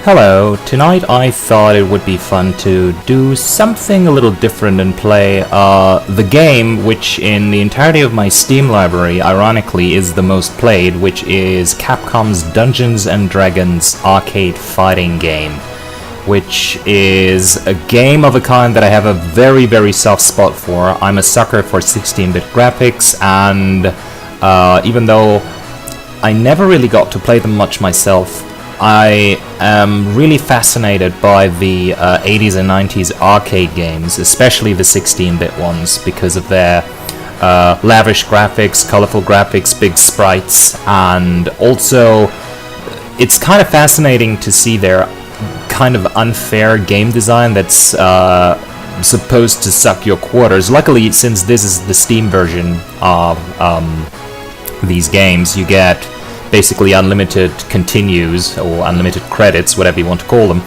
Hello, tonight I thought it would be fun to do something a little different and play the game which in the entirety of my Steam library ironically is the most played, which is Capcom's Dungeons & Dragons arcade fighting game, which is a game of a kind that I have a very, very soft spot for. I'm a sucker for 16-bit graphics, and even though I never really got to play them much myself, I am really fascinated by the 80s and 90s arcade games, especially the 16-bit ones, because of their lavish graphics, colorful graphics, big sprites, and also it's kind of fascinating to see their kind of unfair game design that's supposed to suck your quarters. Luckily, since this is the Steam version of these games, you get basically unlimited continues or unlimited credits, whatever you want to call them,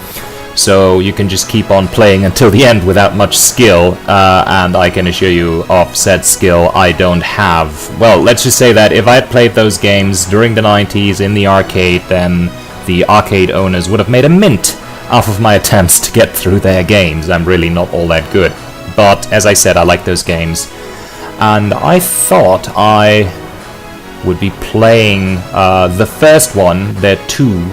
so you can just keep on playing until the end without much skill, and I can assure you of said skill I don't have. Well, let's just say that if I had played those games during the 90s in the arcade, then the arcade owners would have made a mint off of my attempts to get through their games. I'm really not all that good, but as I said, I like those games, and I thought I would be playing the first one. There are two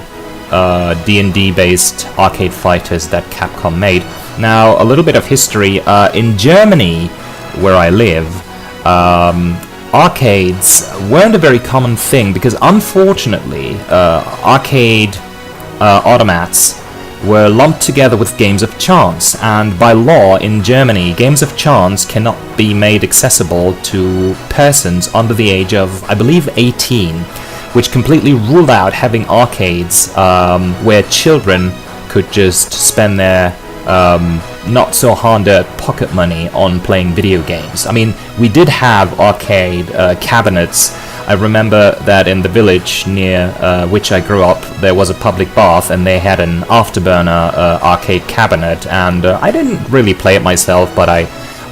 D&D based arcade fighters that Capcom made. Now, a little bit of history. In Germany, where I live, arcades weren't a very common thing because unfortunately arcade automats were lumped together with games of chance, and by law in Germany, games of chance cannot be made accessible to persons under the age of, I believe, 18, which completely ruled out having arcades where children could just spend their not so hard-earned pocket money on playing video games. I mean, we did have arcade cabinets. I remember that in the village near which I grew up, there was a public bath, and they had an afterburner arcade cabinet, and I didn't really play it myself, but I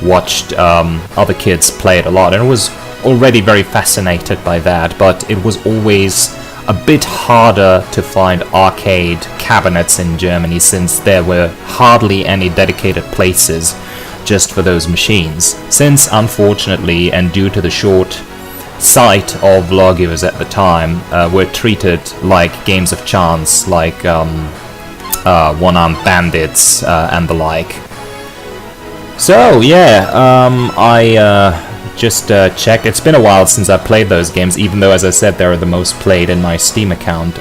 watched other kids play it a lot, and I was already very fascinated by that, but it was always a bit harder to find arcade cabinets in Germany, since there were hardly any dedicated places just for those machines, since unfortunately, and due to the short sight of lawgivers at the time, were treated like games of chance, like one-armed bandits and the like. So yeah, I just checked. It's been a while since I played those games, even though, as I said, they're the most played in my Steam account.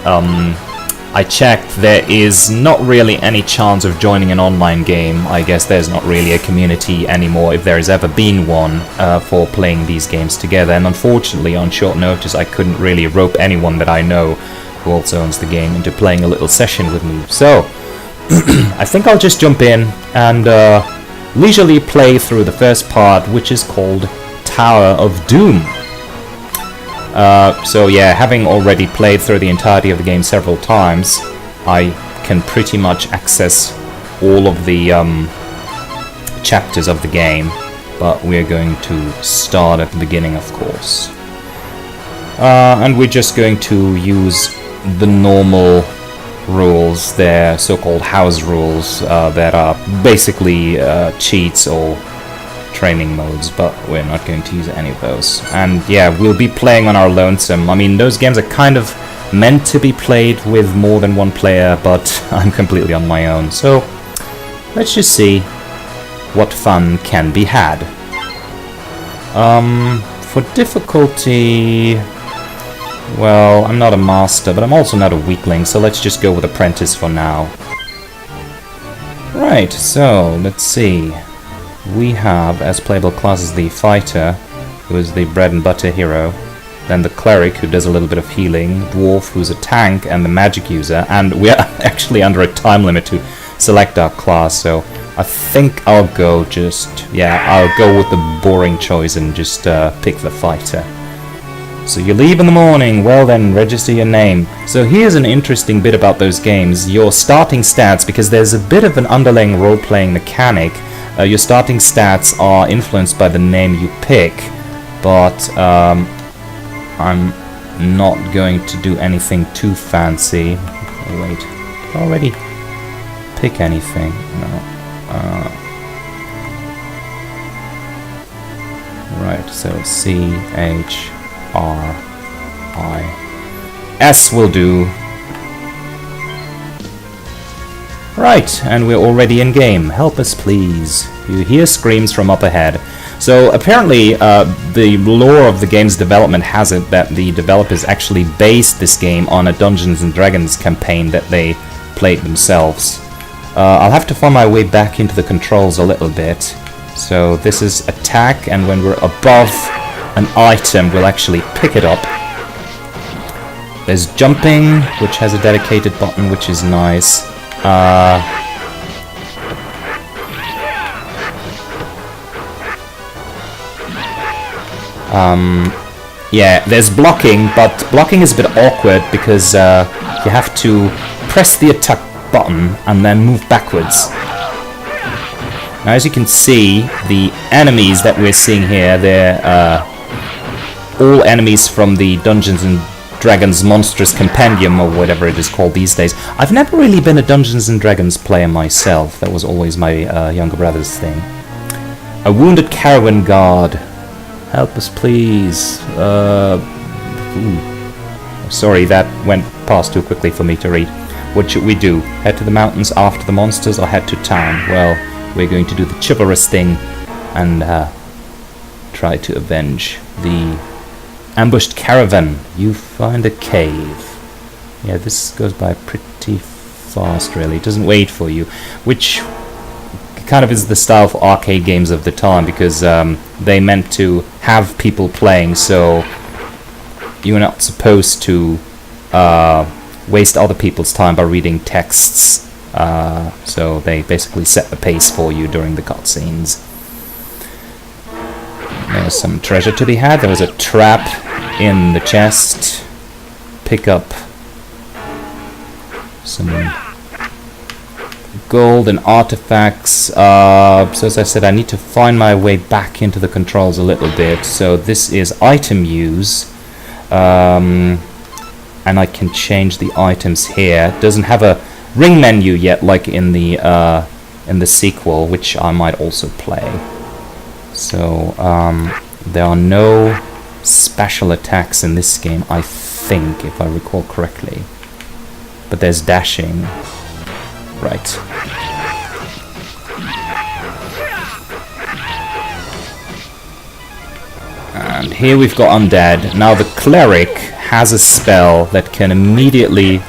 I checked, there is not really any chance of joining an online game. I guess there's not really a community anymore, if there has ever been one, for playing these games together. And unfortunately, on short notice, I couldn't really rope anyone that I know who also owns the game into playing a little session with me. So, I think I'll just jump in and leisurely play through the first part, which is called Tower of Doom. So yeah, having already played through the entirety of the game several times, I can pretty much access all of the chapters of the game, but we're going to start at the beginning, of course. And we're just going to use the normal rules, their so-called house rules, that are basically cheats or training modes, but we're not going to use any of those. And yeah, we'll be playing on our lonesome. I mean, those games are kind of meant to be played with more than one player, but I'm completely on my own. So let's just see what fun can be had. For difficulty, well, I'm not a master, but I'm also not a weakling, so let's just go with apprentice for now. Right, so let's see. We have as playable classes the fighter, who is the bread and butter hero, then the cleric, who does a little bit of healing, dwarf, who's a tank, and the magic user, and we are actually under a time limit to select our class, so I think I'll go with the boring choice and just pick the fighter. So you leave in the morning, well then, register your name. So here's an interesting bit about those games, your starting stats, because there's a bit of an underlying role-playing mechanic. Your starting stats are influenced by the name you pick, but I'm not going to do anything too fancy. Wait, already pick anything? No. Right, so C, H, R, I. S will do. Right, and we're already in game. Help us, please. You hear screams from up ahead. So apparently, the lore of the game's development has it that the developers actually based this game on a Dungeons and Dragons campaign that they played themselves. I'll have to find my way back into the controls a little bit. So this is attack, and when we're above an item, we'll actually pick it up. There's jumping, which has a dedicated button, which is nice. Yeah, there's blocking, but blocking is a bit awkward because you have to press the attack button and then move backwards. Now, as you can see, the enemies that we're seeing here, they're all enemies from the Dungeons and Dragons Monstrous Compendium, or whatever it is called these days. I've never really been a Dungeons and Dragons player myself. That was always my younger brother's thing. A wounded caravan guard. Help us, please. Sorry, that went past too quickly for me to read. What should we do? Head to the mountains after the monsters, or head to town? Well, we're going to do the chivalrous thing and try to avenge the ambushed caravan. You find a cave. Yeah, this goes by pretty fast, really. It doesn't wait for you, which kind of is the style for arcade games of the time, because they meant to have people playing, so you're not supposed to waste other people's time by reading texts. So they basically set the pace for you during the cutscenes. There's some treasure to be had. There was a trap in the chest. Pick up some gold and artifacts. So as I said, I need to find my way back into the controls a little bit. So this is item use. And I can change the items here. It doesn't have a ring menu yet, like in the sequel, which I might also play. So there are no special attacks in this game, I think, if I recall correctly. But there's dashing. Right. And here we've got undead. Now the cleric has a spell that can immediately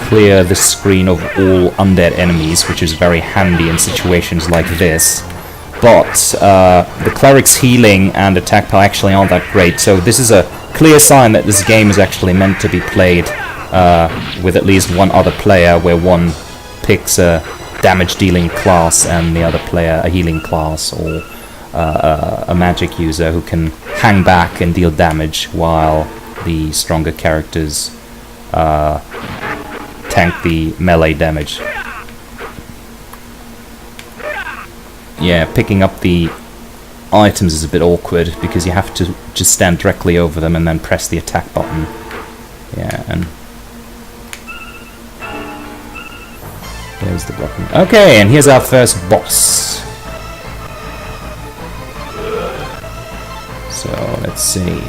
clear the screen of all undead enemies, which is very handy in situations like this. But the cleric's healing and attack power actually aren't that great, so this is a clear sign that this game is actually meant to be played with at least one other player, where one picks a damage-dealing class and the other player a healing class, or a magic user who can hang back and deal damage while the stronger characters tank the melee damage. Yeah, picking up the items is a bit awkward because you have to just stand directly over them and then press the attack button. Yeah, and there's the button. Okay, and here's our first boss. So let's see.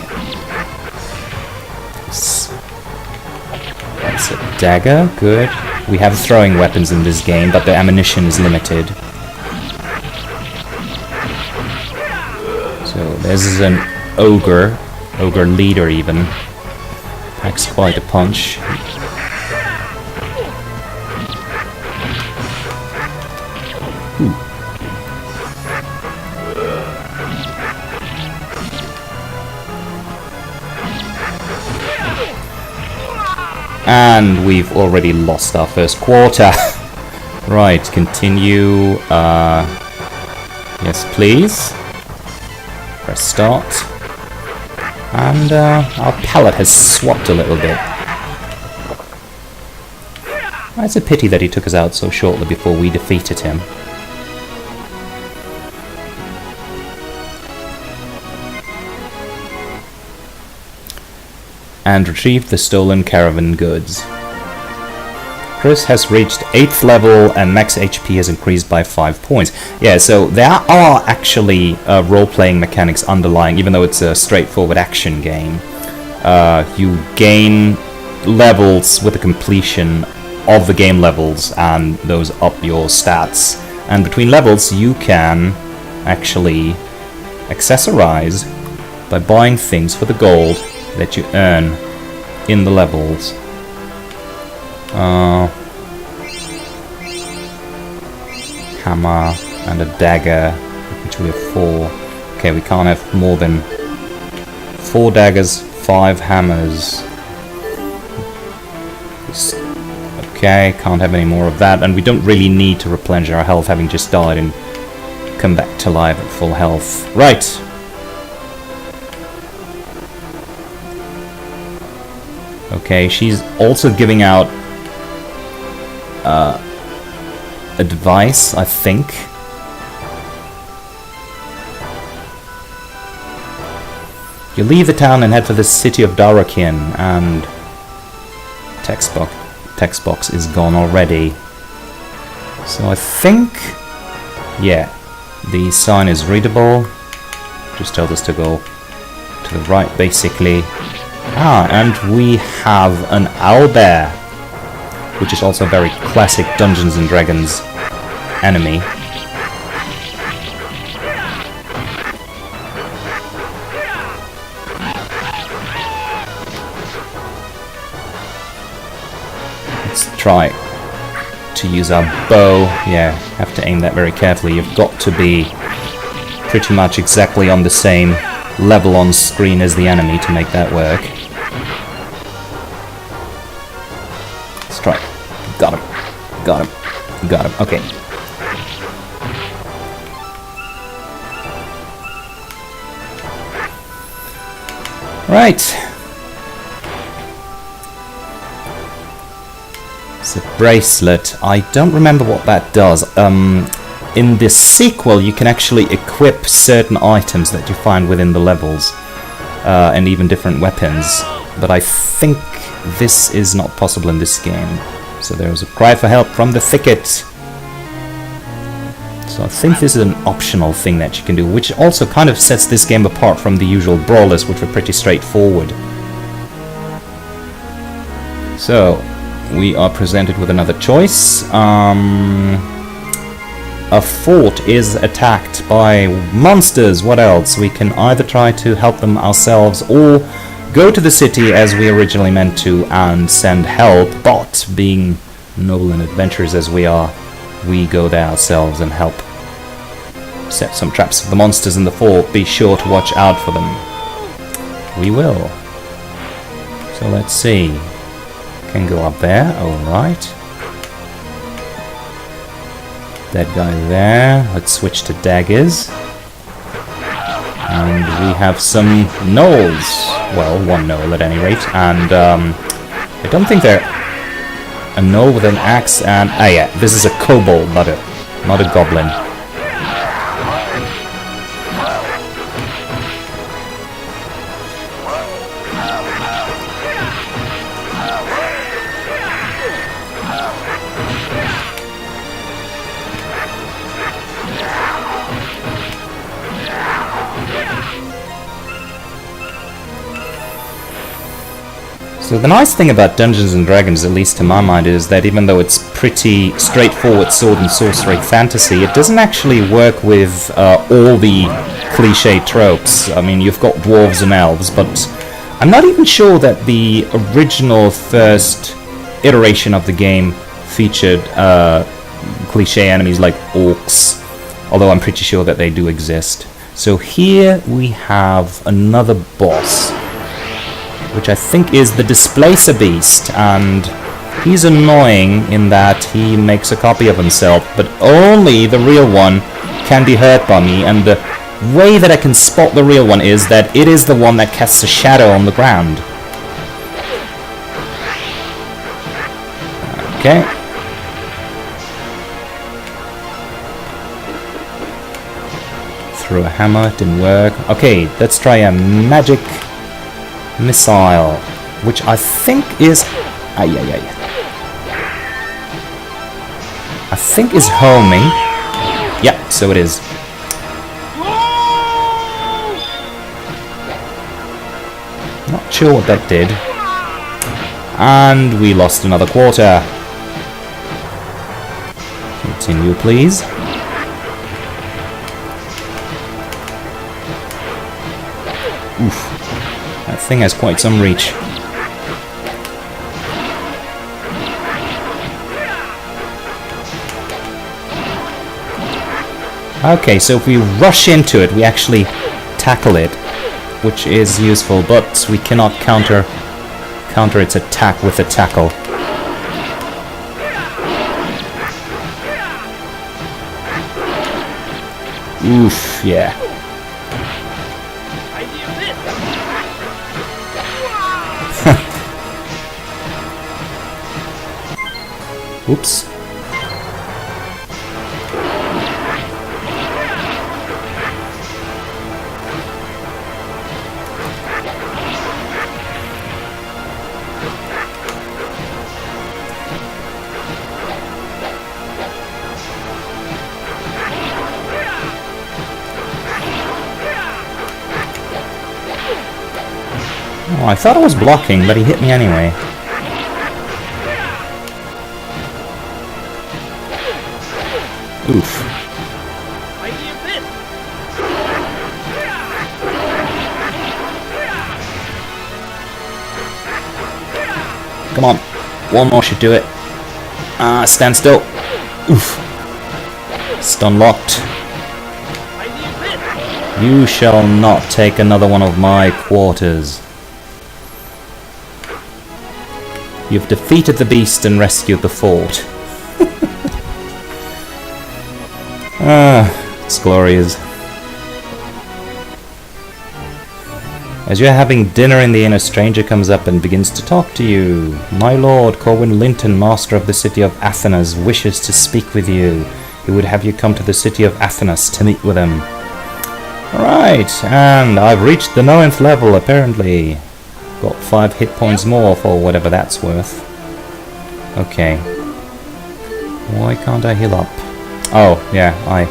That's a dagger, good. We have throwing weapons in this game, but the ammunition is limited. So there's an ogre leader even. Packs quite a punch. Ooh. And we've already lost our first quarter. Right, continue. Yes, please. Press start. And our pallet has swapped a little bit. It's a pity that he took us out so shortly before we defeated him. And retrieve the stolen caravan goods. Chris has reached 8th level and max HP has increased by 5 points. Yeah, so there are actually role-playing mechanics underlying, even though it's a straightforward action game. You gain levels with the completion of the game levels, and those up your stats. And between levels, you can actually accessorize by buying things for the gold that you earn in the levels. Hammer and a dagger, which we have 4. Okay, we can't have more than 4 daggers, 5 hammers. Okay, can't have any more of that, and we don't really need to replenish our health, having just died and come back to life at full health. Right. Okay, she's also giving out advice, I think. You leave the town and head for the city of Darakian, and text box is gone already. So I think, yeah, the sign is readable. Just tells us to go to the right, basically. And we have an owlbear, which is also a very classic Dungeons and Dragons enemy. Let's try to use our bow. Yeah, have to aim that very carefully. You've got to be pretty much exactly on the same level on screen as the enemy to make that work. Let's try. Got him. Got him. Got him. Okay. Right. It's a bracelet. I don't remember what that does. In this sequel, you can actually equip certain items that you find within the levels, and even different weapons. But I think this is not possible in this game. So there was a cry for help from the thicket. So I think this is an optional thing that you can do, which also kind of sets this game apart from the usual brawlers, which were pretty straightforward. So we are presented with another choice. A fort is attacked by monsters. What else? We can either try to help them ourselves or go to the city as we originally meant to and send help, but being noble and adventurous as we are, we go there ourselves and help set some traps for the monsters in the fort. Be sure to watch out for them. We will. So let's see. Can go up there, alright. That guy there. Let's switch to daggers. And we have some gnolls. Well, one gnoll at any rate. And I don't think they're a gnoll with an axe and... Ah yeah, this is a kobold, not a goblin. So the nice thing about Dungeons and Dragons, at least to my mind, is that even though it's pretty straightforward sword and sorcery fantasy, it doesn't actually work with all the cliche tropes. I mean, you've got dwarves and elves, but I'm not even sure that the original first iteration of the game featured cliche enemies like orcs, although I'm pretty sure that they do exist. So here we have another boss, which I think is the Displaced Beast, and he's annoying in that he makes a copy of himself, but only the real one can be hurt by me, and the way that I can spot the real one is that it is the one that casts a shadow on the ground. Okay. Threw a hammer, it didn't work. Okay, let's try a magic missile, which I think is... I think is homing. Yeah, so it is. Not sure what that did. And we lost another quarter. Continue, please. Oof. That thing has quite some reach. Okay, so if we rush into it, we actually tackle it, which is useful, but we cannot counter its attack with a tackle. Oof, yeah. Oops. Oh, I thought I was blocking, but he hit me anyway. Oof. Come on. One more should do it. Ah, stand still. Oof. Stun locked. You shall not take another one of my quarters. You've defeated the beast and rescued the fort. It's glorious. As you're having dinner in the inn, a stranger comes up and begins to talk to you. My lord, Corwin Linton, master of the city of Athenas, wishes to speak with you. He would have you come to the city of Athenas to meet with him. Right, and I've reached the 9th level, apparently. Got 5 hit points more for whatever that's worth. Okay. Why can't I heal up? Oh, yeah, I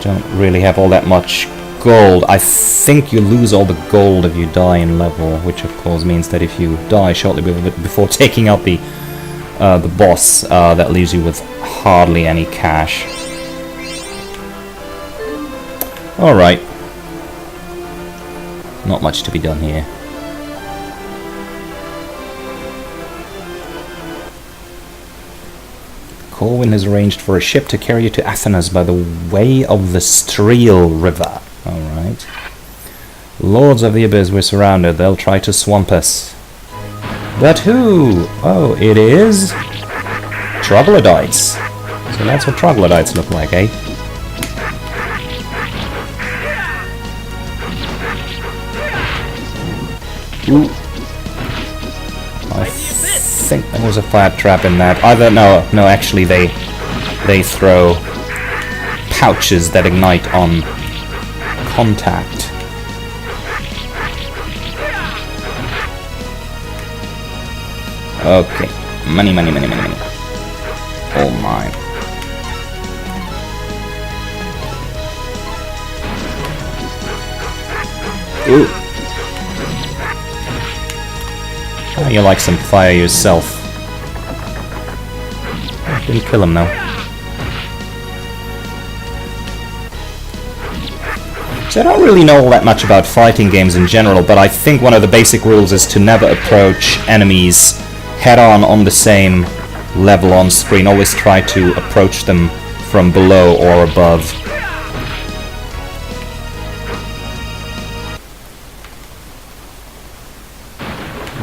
don't really have all that much gold. I think you lose all the gold if you die in level, which of course means that if you die shortly before taking out the boss, that leaves you with hardly any cash. Alright. Not much to be done here. Corwin has arranged for a ship to carry you to Athenas by the way of the Streel River. Alright. Lords of the Abyss, we're surrounded. They'll try to swamp us. But who? Oh, it is troglodytes. So that's what troglodytes look like, eh? Ooh. I think there was a fire trap in that. Either no, actually they throw pouches that ignite on contact. Okay, money. Oh my. Ooh. Oh, you like some fire yourself. Didn't kill him though. So I don't really know all that much about fighting games in general, but I think one of the basic rules is to never approach enemies head-on the same level on screen. Always try to approach them from below or above.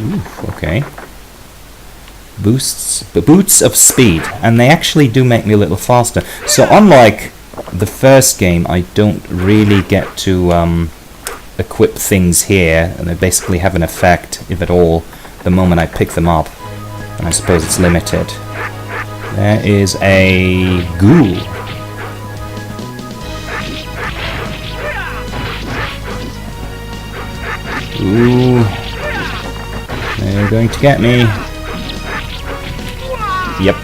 Ooh, okay. Boots of speed, and they actually do make me a little faster. So unlike the first game, I don't really get to equip things here, and they basically have an effect, if at all, the moment I pick them up. And I suppose it's limited. There is a ghoul. Ooh. They're going to get me. Yep.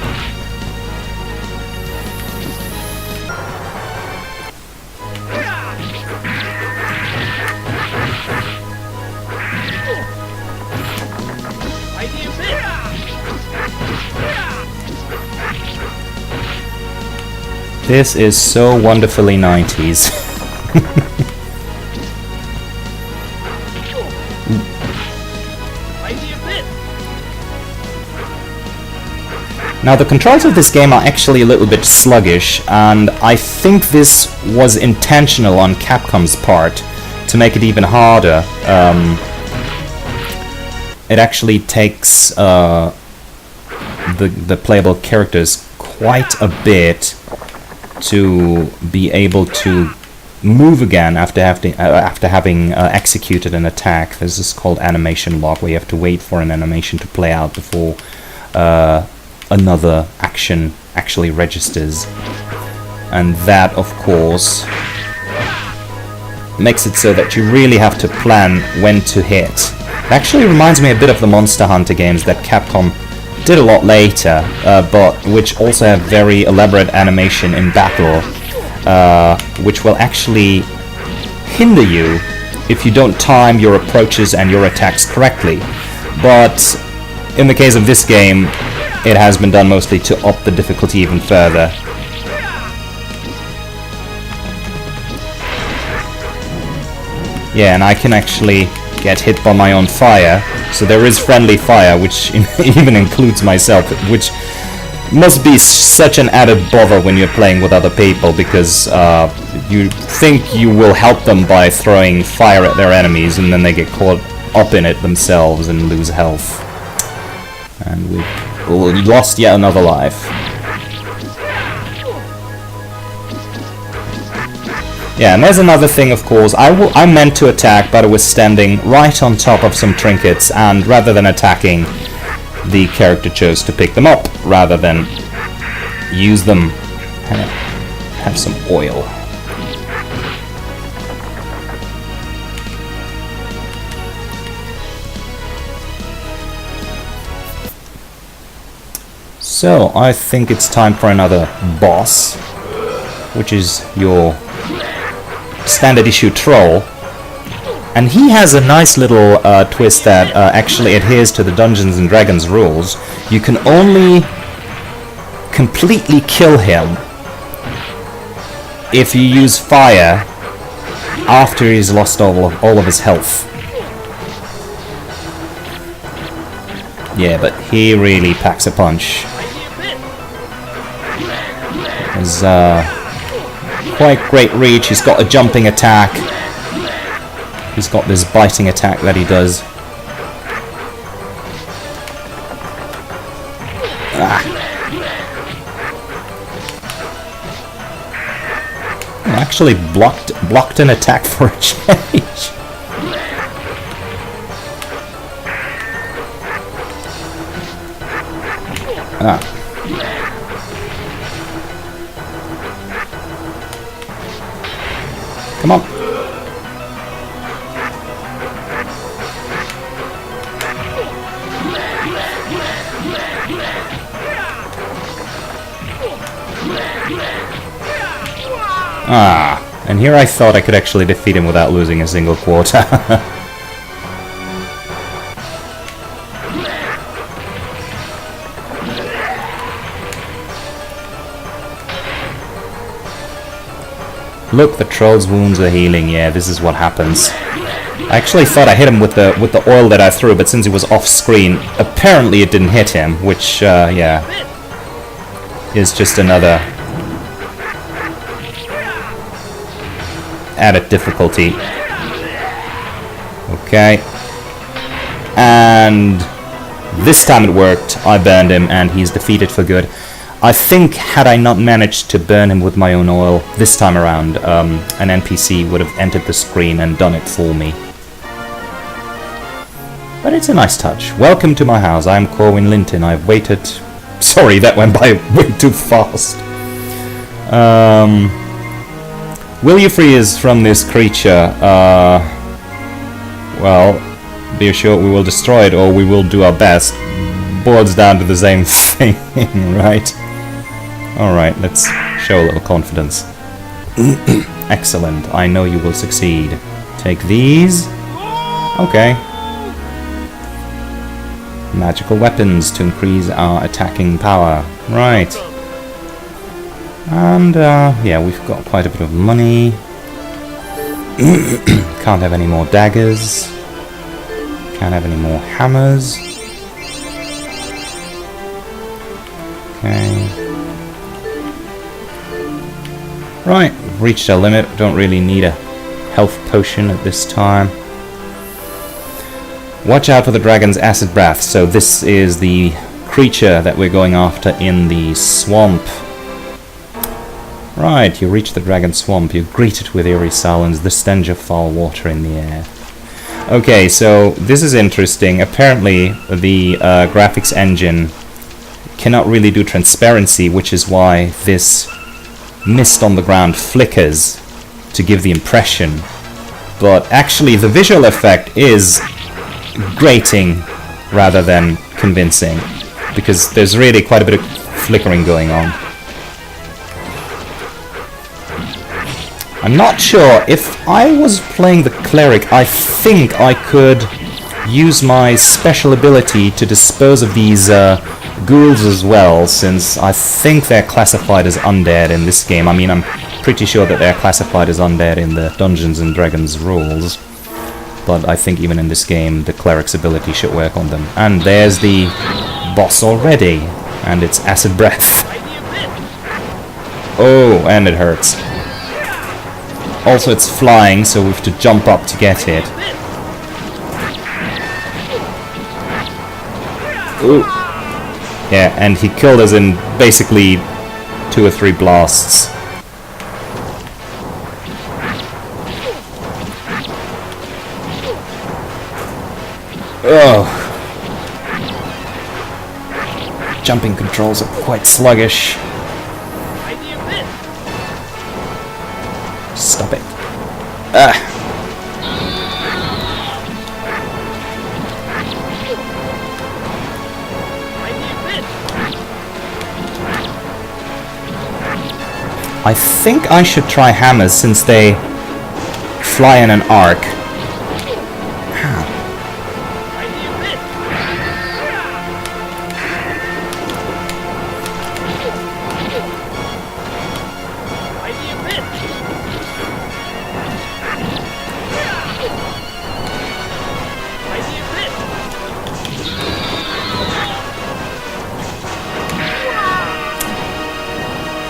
This is so wonderfully 90s. Now the controls of this game are actually a little bit sluggish, and I think this was intentional on Capcom's part to make it even harder. It actually takes the playable characters quite a bit to be able to move again after having executed an attack. This is called animation lock, where you have to wait for an animation to play out before another action actually registers. And that, of course, makes it so that you really have to plan when to hit. It actually reminds me a bit of the Monster Hunter games that Capcom did a lot later, but which also have very elaborate animation in battle, which will actually hinder you if you don't time your approaches and your attacks correctly. But in the case of this game, it has been done mostly to up the difficulty even further. Yeah, and I can actually get hit by my own fire, so there is friendly fire, which even includes myself, which must be such an added bother when you're playing with other people, because you think you will help them by throwing fire at their enemies, and then they get caught up in it themselves and lose health. And we lost yet another life. Yeah, and there's another thing, of course. I meant to attack, but I was standing right on top of some trinkets, and rather than attacking, the character chose to pick them up, rather than use them. Have some oil. So, I think it's time for another boss, which is your standard issue troll. And he has a nice little twist that actually adheres to the Dungeons and Dragons rules. You can only completely kill him if you use fire after he's lost all of his health. Yeah, but he really packs a punch. Has quite great reach. He's got a jumping attack. He's got this biting attack that he does. Actually blocked an attack for a change. Come on. And here I thought I could actually defeat him without losing a single quarter. Look, the troll's wounds are healing. Yeah, this is what happens. I actually thought I hit him with the oil that I threw, but since he was off screen, apparently it didn't hit him, which yeah, is just another added difficulty. Okay. And this time it worked. I burned him and he's defeated for good. I think had I not managed to burn him with my own oil this time around, an NPC would have entered the screen and done it for me. But it's a nice touch. Welcome to my house. I'm Corwin Linton. I've waited... Sorry, that went by way too fast. Will you free us from this creature? Well, be assured we will destroy it or we will do our best. Boils down to the same thing, right? Alright, let's show a little confidence. Excellent, I know you will succeed. Take these. Okay. Magical weapons to increase our attacking power. Right. And, yeah, we've got quite a bit of money. Can't have any more daggers. Can't have any more hammers. Okay. Right, we've reached our limit. Don't really need a health potion at this time. Watch out for the dragon's acid breath. So this is the creature that we're going after in the swamp. Right, you reach the dragon swamp. You greet it with eerie silence, the stench of foul water in the air. Okay, so this is interesting. Apparently, the graphics engine cannot really do transparency, which is why this mist on the ground flickers to give the impression. But actually, the visual effect is grating rather than convincing, because there's really quite a bit of flickering going on. I'm not sure. If I was playing the cleric, I think I could use my special ability to dispose of these ghouls as well, since I think they're classified as undead in this game. I mean, I'm pretty sure that they're classified as undead in the Dungeons and Dragons rules. But I think even in this game, the cleric's ability should work on them. And there's the boss already, and it's acid breath. Oh, and it hurts. Also, it's flying, so we have to jump up to get it. Ooh. Yeah, and he killed us in basically 2 or 3 blasts. Oh. Jumping controls are quite sluggish. Stop it. Ah. I think I should try hammers since they fly in an arc.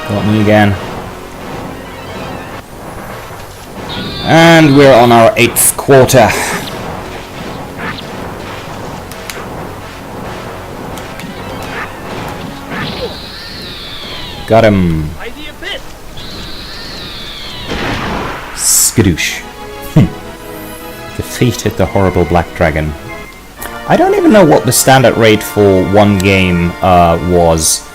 Got me again. And we're on our 8th quarter. Got him. Skadoosh. Defeated the horrible black dragon. I don't even know what the standard rate for one game was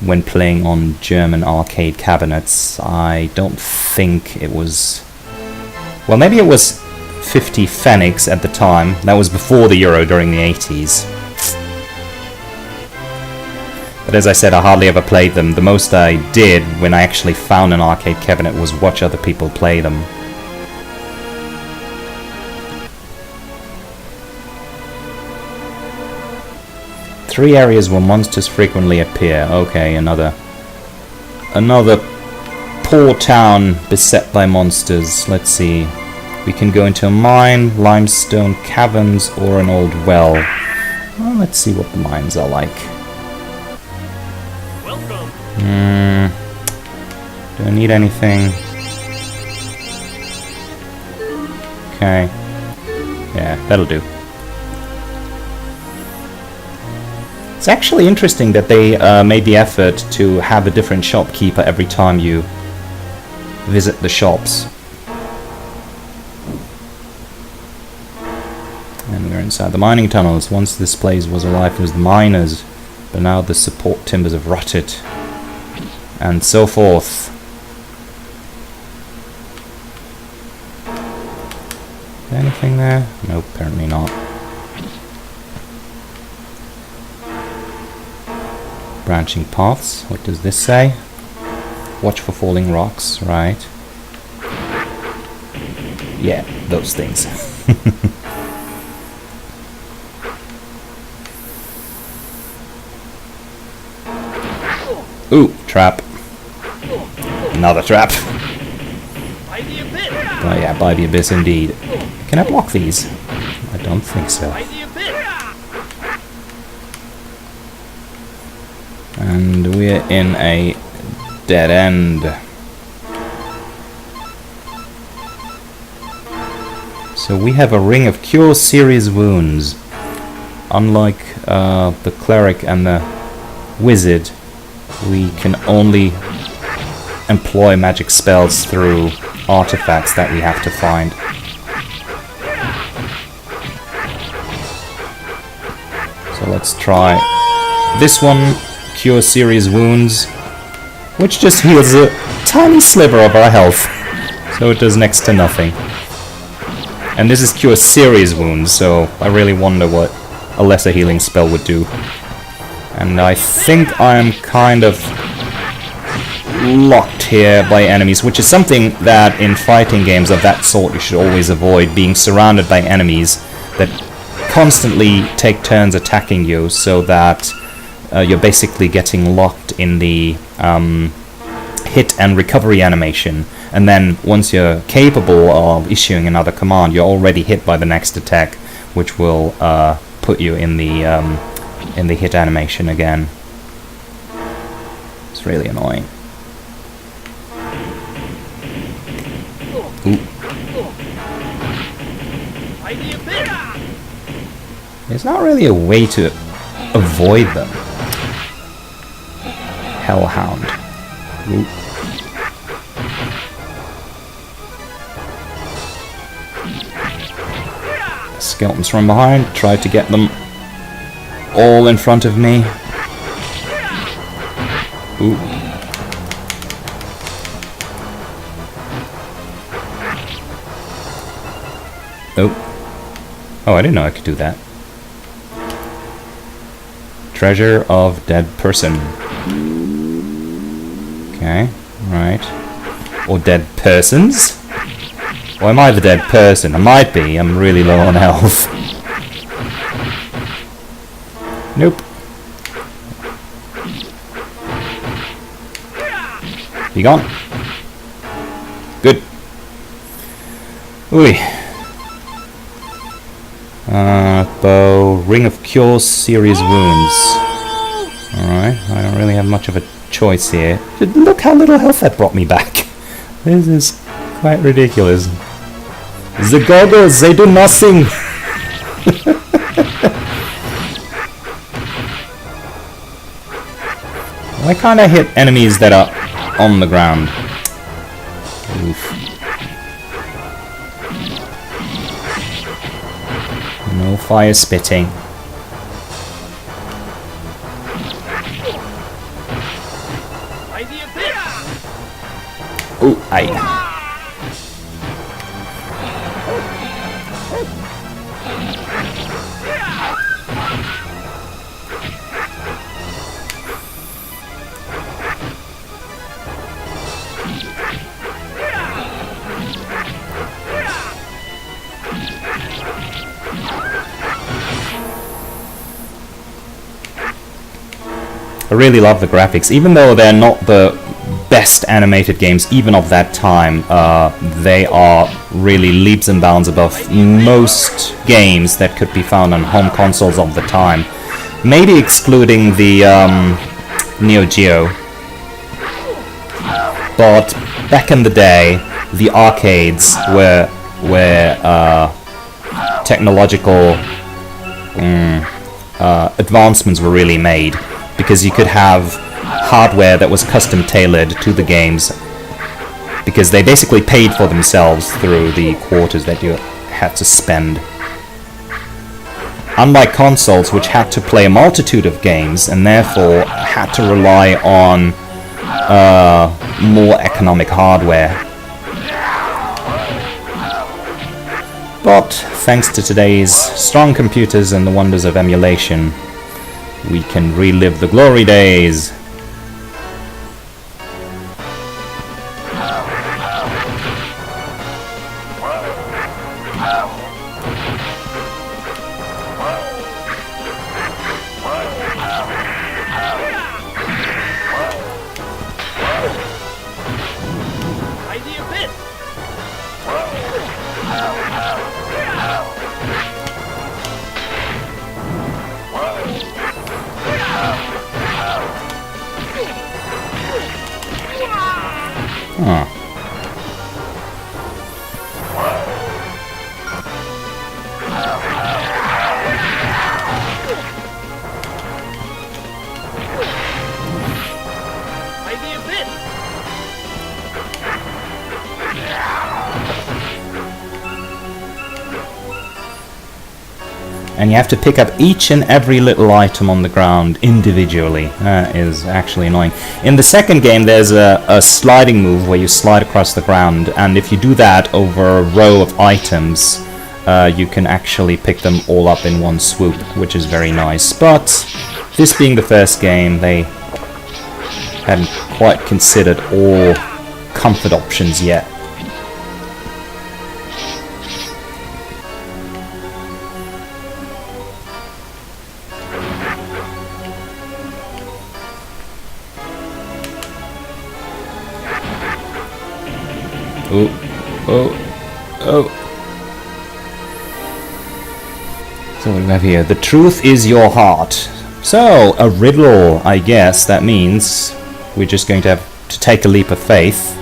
when playing on German arcade cabinets. I don't think it was... Well, maybe it was 50 Pfennigs at the time. That was before the Euro during the 80s. But as I said, I hardly ever played them. The most I did when I actually found an arcade cabinet was watch other people play them. Three areas where monsters frequently appear. Okay, another poor town beset by monsters. Let's see. We can go into a mine, limestone caverns, or an old well. Well, let's see what the mines are like. Do I need anything? Okay. Yeah, that'll do. It's actually interesting that they made the effort to have a different shopkeeper every time you visit the shops. And we're inside the mining tunnels. Once this place was alive with the miners, but now the support timbers have rotted. And so forth. Is there anything there? Nope, apparently not. Branching paths. What does this say? Watch for falling rocks, right? Yeah, those things. Ooh, trap. Another trap. Oh yeah, by the abyss indeed. Can I block these? I don't think so. And we're in a dead end. So we have a ring of cure serious wounds. Unlike the cleric and the wizard, we can only employ magic spells through artifacts that we have to find. So let's try this one, Cure Serious Wounds, which just heals a tiny sliver of our health, so it does next to nothing. And this is Cure Serious Wounds, so I really wonder what a lesser healing spell would do. And I think I'm kind of locked here by enemies, which is something that in fighting games of that sort you should always avoid, being surrounded by enemies that constantly take turns attacking you, so that you're basically getting locked in the hit and recovery animation, and then once you're capable of issuing another command, you're already hit by the next attack, which will put you in the hit animation again. It's really annoying. Ooh. There's not really a way to avoid them. Hellhound. Ooh. Skeletons from behind. Try to get them all in front of me. Ooh. Oh, I didn't know I could do that. Treasure of dead person. Okay, right. Or dead persons? Or am I the dead person? I might be. I'm really low on health. Nope. You gone? Good. Ooh. Bow, Ring of Cure, Serious Wounds. Alright, I don't really have much of a choice here. Look how little health that brought me back. This is quite ridiculous. The goggles, they do nothing! Why can't I hit enemies that are on the ground? Oof. No fire spitting. Ooh, aye. I really love the graphics, even though they're not the best animated games, even of that time. They are really leaps and bounds above most games that could be found on home consoles of the time. Maybe excluding the Neo Geo. But back in the day, the arcades where technological advancements were really made, because you could have hardware that was custom tailored to the games, because they basically paid for themselves through the quarters that you had to spend. Unlike consoles, which had to play a multitude of games and therefore had to rely on more economic hardware. But thanks to today's strong computers and the wonders of emulation, we can relive the glory days. Huh. And you have to pick up each and every little item on the ground individually. That is actually annoying. In the second game, there's a sliding move where you slide across the ground, and if you do that over a row of items, you can actually pick them all up in one swoop, which is very nice. But this being the first game, they hadn't quite considered all comfort options yet. Oh, oh, oh. So what do we have here? The truth is your heart. So, a riddle, I guess. That means we're just going to have to take a leap of faith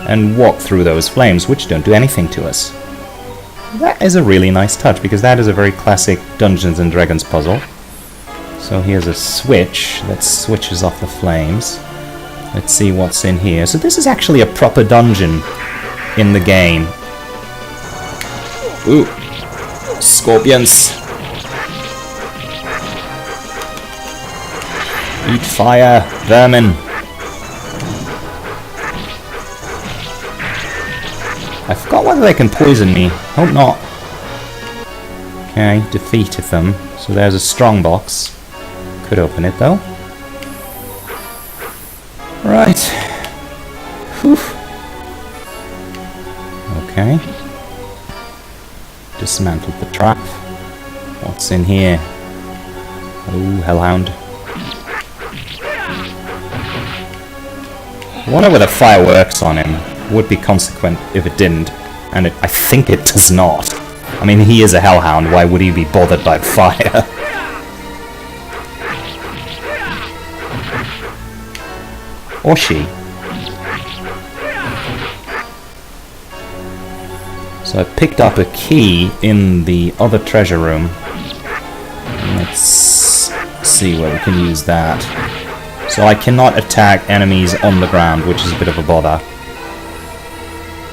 and walk through those flames, which don't do anything to us. That is a really nice touch, because that is a very classic Dungeons and Dragons puzzle. So here's a switch that switches off the flames. Let's see what's in here. So this is actually a proper dungeon in the game. Ooh. Scorpions. Eat fire, vermin. I forgot whether they can poison me. Hope not. Okay, defeated them. So there's a strong box. Could open it though. Right. Whew. Okay. Dismantled the trap. What's in here? Oh, hellhound. I wonder whether fire works on him. Would be consequent if it didn't. And I think it does not. I mean, he is a hellhound. Why would he be bothered by fire? Or she. So I picked up a key in the other treasure room. Let's see where we can use that. So I cannot attack enemies on the ground, which is a bit of a bother.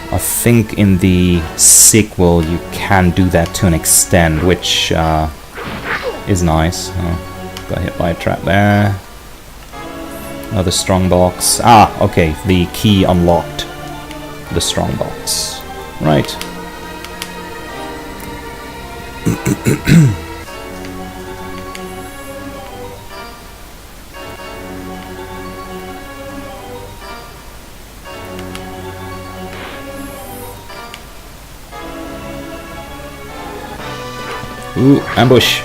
I think in the sequel you can do that to an extent, which is nice. Oh, got hit by a trap there. Another strong box. Ah, okay, the key unlocked the strong box. Right. Ooh, ambush.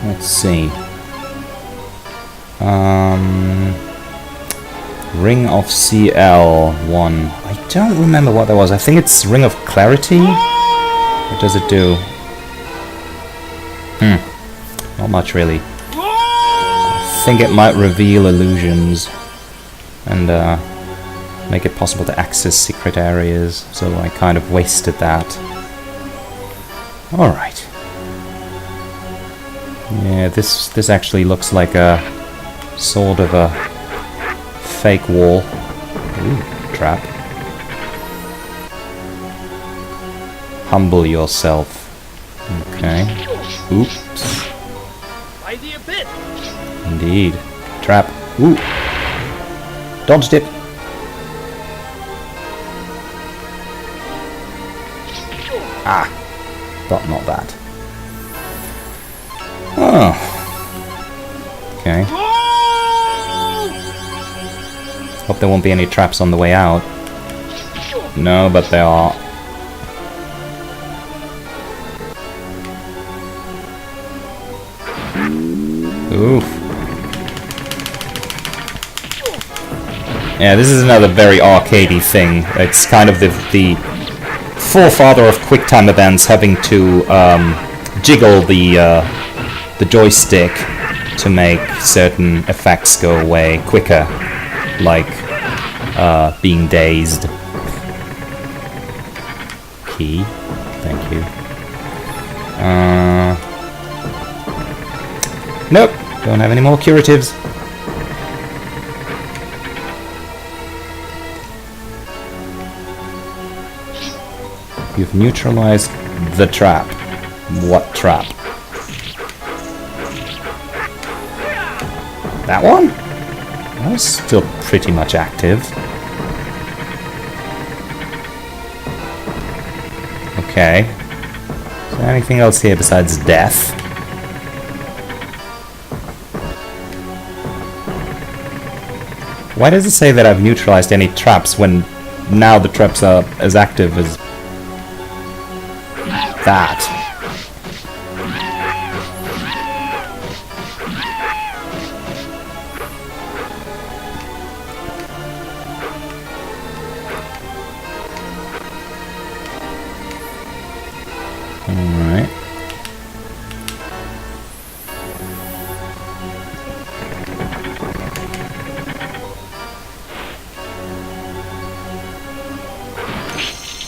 Let's see. Ring of CL1. I don't remember what that was. I think it's Ring of Clarity. What does it do? Not much really. I think it might reveal illusions and make it possible to access secret areas. So I kind of wasted that. Alright. Yeah, this actually looks like a sort of a fake wall. Ooh, trap. Humble yourself. Okay. Oops. By the abyss. Indeed. Trap. Ooh. Dodged it. but not that. Oh. Okay. Hope there won't be any traps on the way out. No, but there are. Oof. Yeah, this is another very arcadey thing. It's kind of the forefather of QuickTime events, having to jiggle the joystick to make certain effects go away quicker, like being dazed. Key, thank you. Nope, don't have any more curatives. You've neutralized the trap. What trap? That one? That was still pretty much active. Okay. Is there anything else here besides death? Why does it say that I've neutralized any traps when now the traps are as active as that? Alright.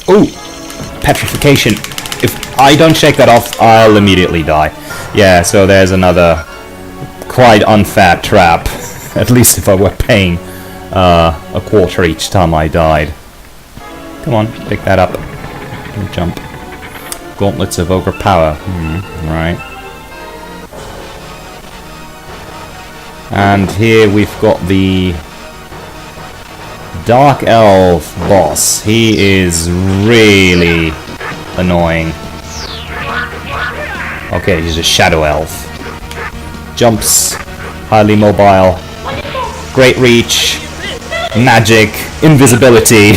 Ooh! Petrification. If I don't shake that off, I'll immediately die. Yeah, so there's another quite unfair trap. At least if I were paying a quarter each time I died. Come on, pick that up. Don't jump. Gauntlets of Ogre Power. Right. And here we've got the Dark Elf boss. He is really annoying. Okay, he's a Shadow Elf. Jumps, highly mobile, great reach, magic, invisibility.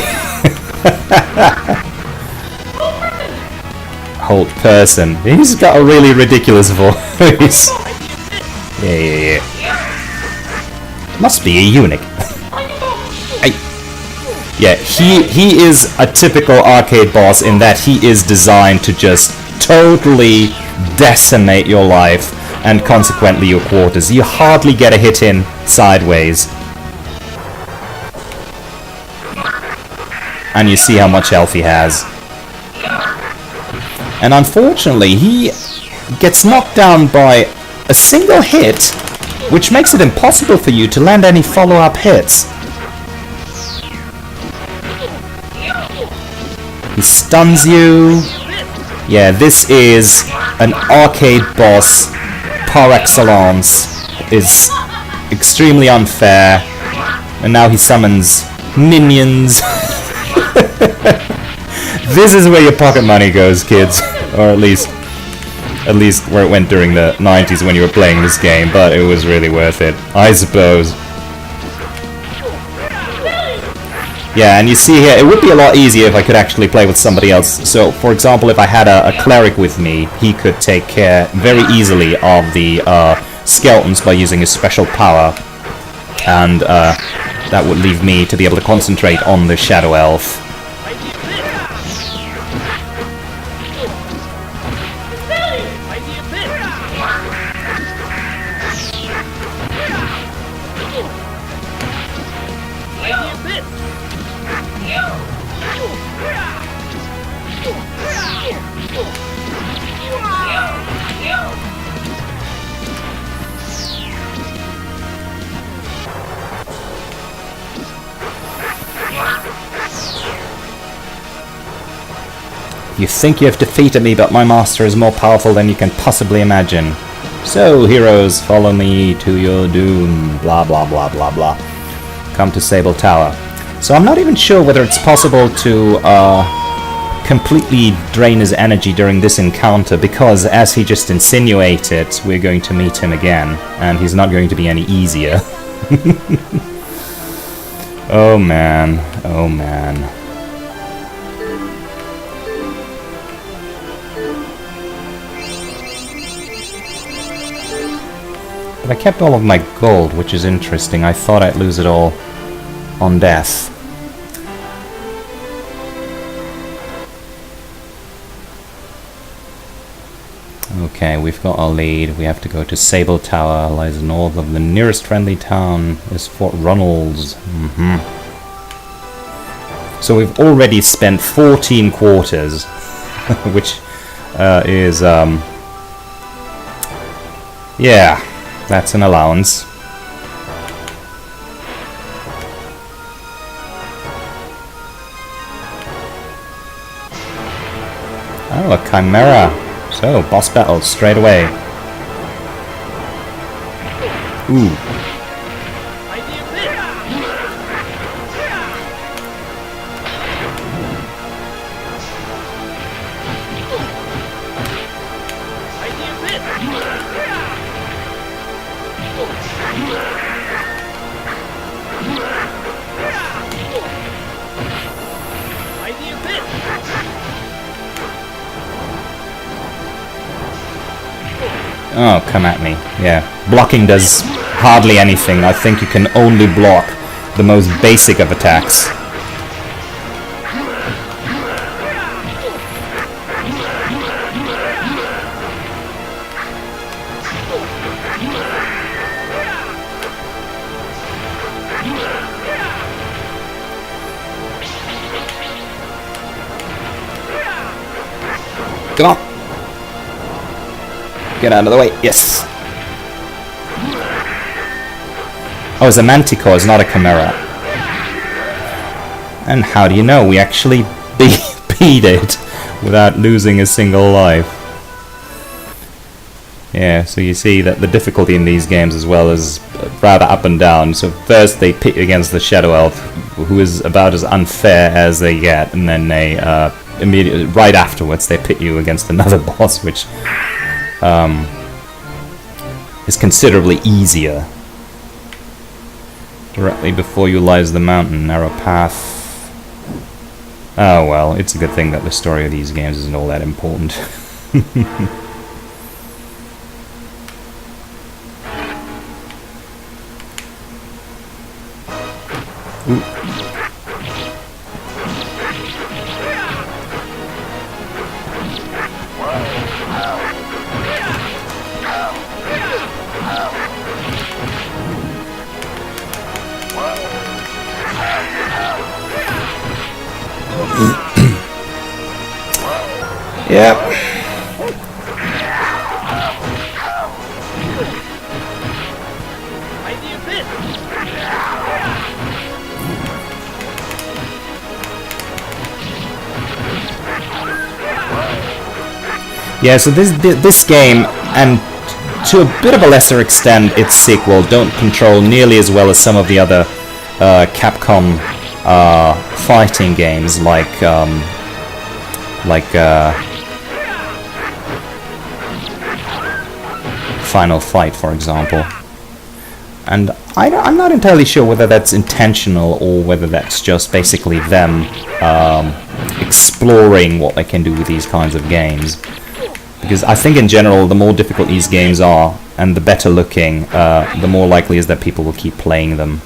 Hold person. He's got a really ridiculous voice. Yeah. Must be a eunuch. Yeah, he is a typical arcade boss in that he is designed to just totally decimate your life and consequently your quarters. You hardly get a hit in sideways. And you see how much health he has. And unfortunately, he gets knocked down by a single hit, which makes it impossible for you to land any follow-up hits. He stuns you. Yeah, this is an arcade boss par excellence. Is extremely unfair. And now he summons minions. This is where your pocket money goes, kids. Or at least where it went during the 90s when you were playing this game, but it was really worth it, I suppose. Yeah, and you see here, it would be a lot easier if I could actually play with somebody else. So, for example, if I had a cleric with me, he could take care very easily of the skeletons by using his special power. And that would leave me to be able to concentrate on the Shadow Elf. You think you have defeated me, but my master is more powerful than you can possibly imagine. So, heroes, follow me to your doom. Blah, blah, blah, blah, blah. Come to Sable Tower. So I'm not even sure whether it's possible to completely drain his energy during this encounter because, as he just insinuated, we're going to meet him again, and he's not going to be any easier. Oh man, oh man. But I kept all of my gold, which is interesting. I thought I'd lose it all on death. Okay, we've got our lead. We have to go to Sable Tower, lies north of the nearest friendly town is Fort Runnels. So we've already spent 14 quarters, which is, yeah, that's an allowance. Oh, a Chimera. So, boss battle straight away. Ooh. Oh, come at me. Yeah. Blocking does hardly anything. I think you can only block the most basic of attacks. Come on. Get out of the way. Yes. Oh, it's a Manticore, it's not a Chimera. And how do you know? We actually beat it without losing a single life. Yeah, so you see that the difficulty in these games as well is rather up and down. So first they pit you against the Shadow Elf, who is about as unfair as they get, and then they immediately, right afterwards, they pit you against another boss, which is considerably easier. Directly before you lies the mountain, narrow path. Oh well, it's a good thing that the story of these games isn't all that important. Ooh. Yep. Yeah, so this game, and to a bit of a lesser extent its sequel, don't control nearly as well as some of the other Capcom fighting games like Final Fight, for example. And I'm not entirely sure whether that's intentional or whether that's just basically them exploring what they can do with these kinds of games. Because I think in general, the more difficult these games are, and the better looking, the more likely is that people will keep playing them.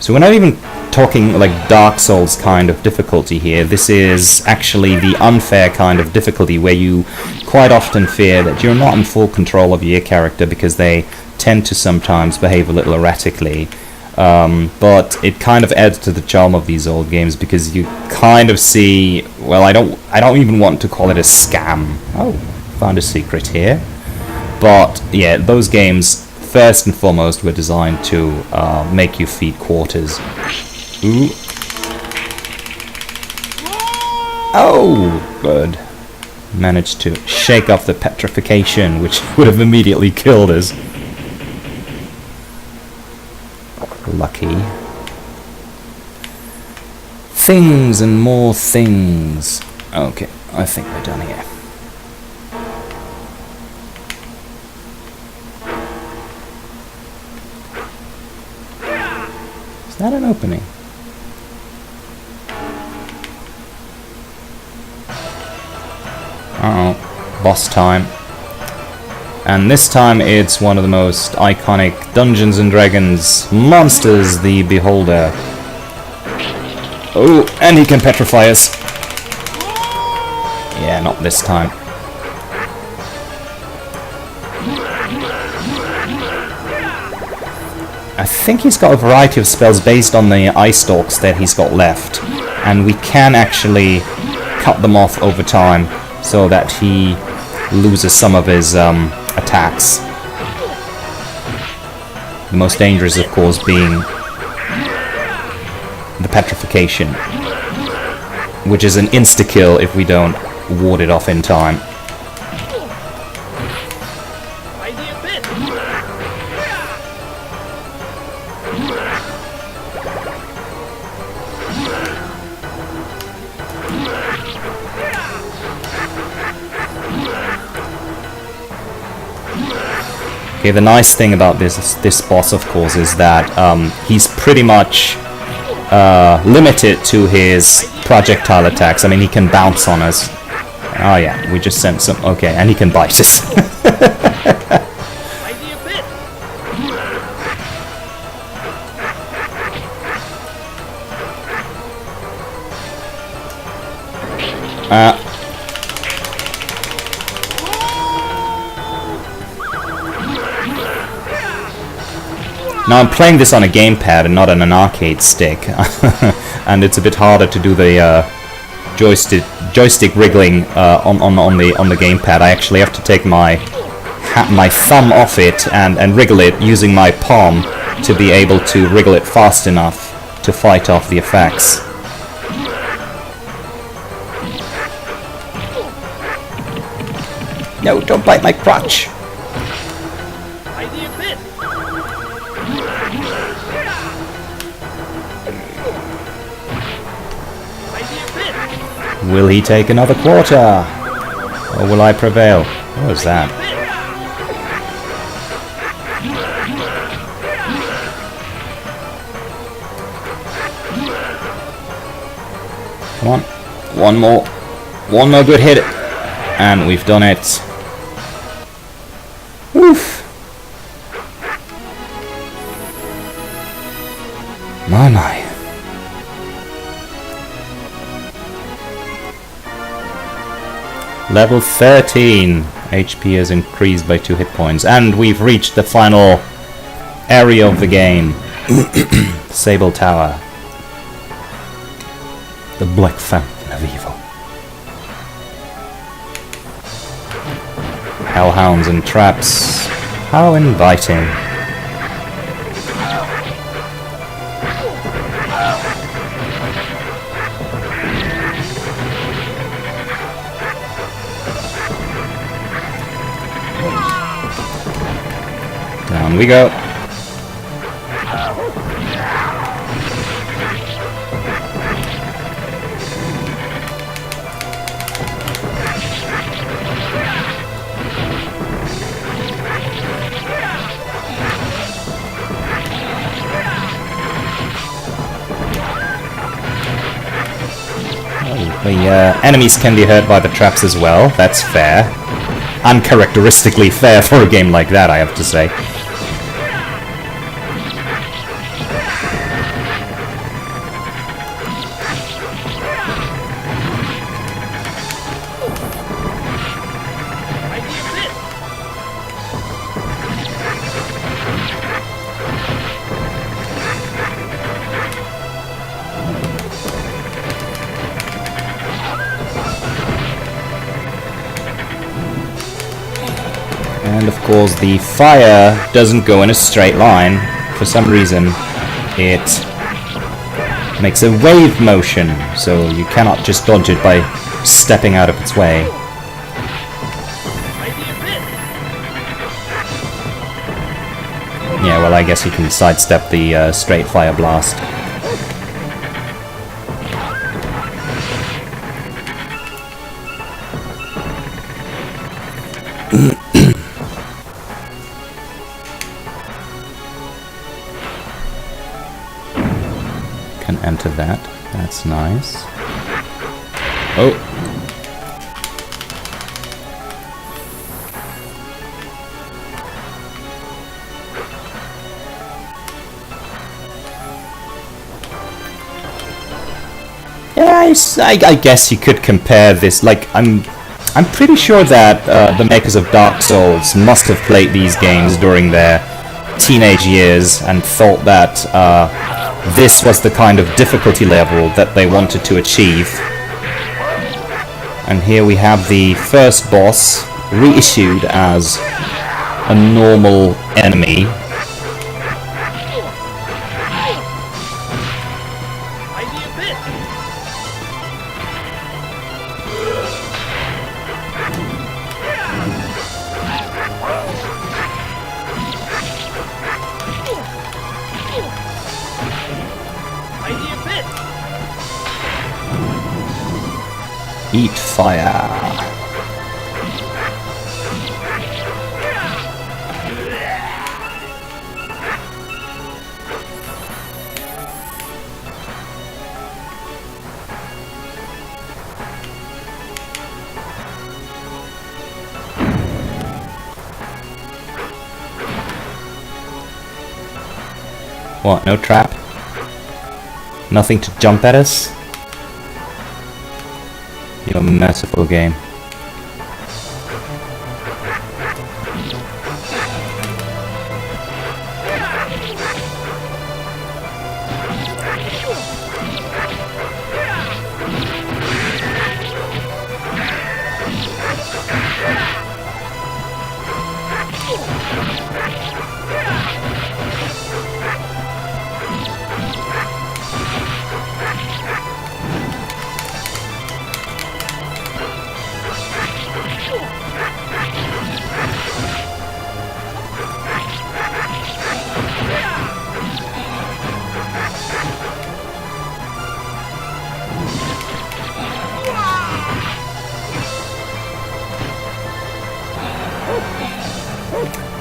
So we're not even talking like Dark Souls kind of difficulty here. This is actually the unfair kind of difficulty where you quite often fear that you're not in full control of your character because they tend to sometimes behave a little erratically. But it kind of adds to the charm of these old games because you kind of see, well, I don't even want to call it a scam. Oh, found a secret here. But yeah, those games first and foremost were designed to make you feed quarters. Ooh. Oh, good. Managed to shake off the petrification, which would have immediately killed us. Lucky. Things and more things. Okay, I think we're done here. Is that an opening? Uh-oh. Boss time. And this time it's one of the most iconic Dungeons & Dragons monsters, the Beholder. Oh, and he can petrify us. Yeah, not this time. I think he's got a variety of spells based on the eye stalks that he's got left. And we can actually cut them off over time so that he loses some of his attacks. The most dangerous, of course, being the petrification, which is an insta-kill if we don't ward it off in time. Okay, the nice thing about this boss, of course, is that he's pretty much limited to his projectile attacks. I mean, he can bounce on us. Oh yeah, we just sent some... Okay, and he can bite us. Now I'm playing this on a gamepad and not on an arcade stick, and it's a bit harder to do the joystick wriggling on the gamepad. I actually have to take my thumb off it and wriggle it using my palm to be able to wriggle it fast enough to fight off the effects. No, don't bite my crotch. Will he take another quarter? Or will I prevail? What was that? Come on. One more. One more good hit. And we've done it. Woof. My. Level 13. HP has increased by 2 hit points. And we've reached the final area of the game. Sable Tower. The Black Fountain of Evil. Hellhounds and traps. How inviting. Down we go. The enemies can be hurt by the traps as well. That's fair. Uncharacteristically fair for a game like that, I have to say. And of course the fire doesn't go in a straight line. For some reason it makes a wave motion, so you cannot just dodge it by stepping out of its way. Yeah, well, I guess you can sidestep the straight fire blast. Can enter that. That's nice. Oh! Yeah, I guess you could compare this. Like, I'm pretty sure that the makers of Dark Souls must have played these games during their teenage years and thought that this was the kind of difficulty level that they wanted to achieve. And here we have the first boss reissued as a normal enemy. By the abyss! By the abyss! Eat fire. What, no trap? Nothing to jump at us? You're a merciful game.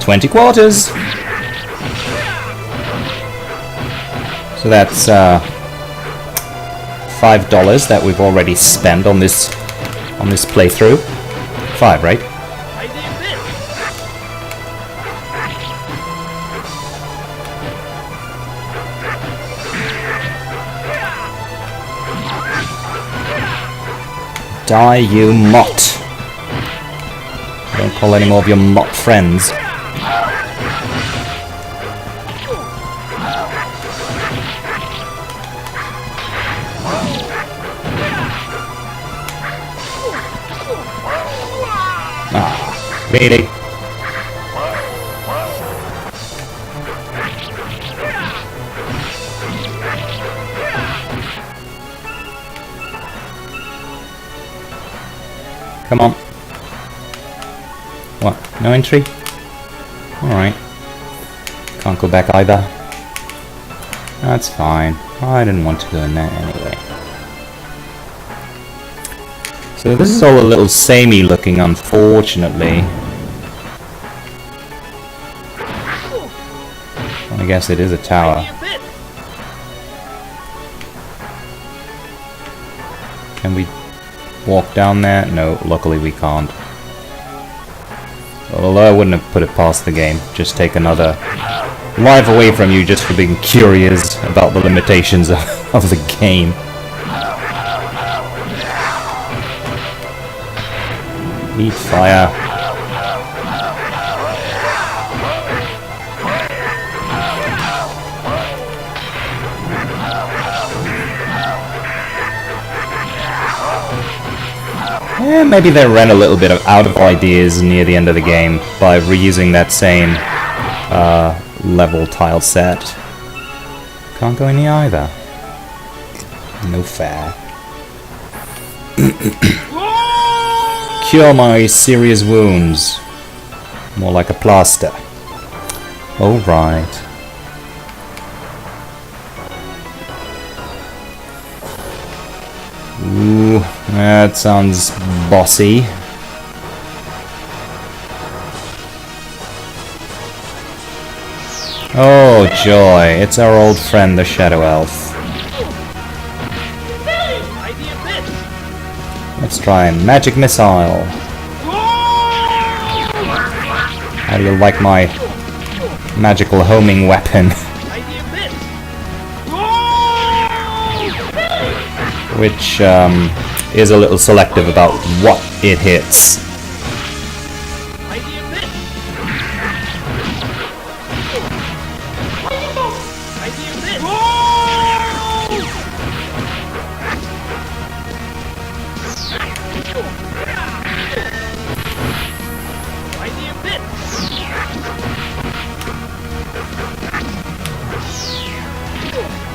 $20 quarters. So that's $5 that we've already spent on this playthrough. 5, right? By the abyss! Die, you mott! Don't call any more of your mott friends. Ah, really? Come on. What? No entry? Alright. Can't go back either. That's fine. I didn't want to go in there anyway. So this is all a little samey looking, unfortunately. I guess it is a tower. Can we walk down there? No, luckily we can't. Although I wouldn't have put it past the game. Just take another life away from you just for being curious about the limitations of the game. Eat fire. Yeah, maybe they ran a little bit out of ideas near the end of the game by reusing that same level tile set. Can't go in here either. No fair. Cure my serious wounds. More like a plaster. Oh, right. Ooh, that sounds bossy. Oh joy, it's our old friend the Shadow Elf. Let's try Magic Missile. How do you like my magical homing weapon? Which is a little selective about what it hits.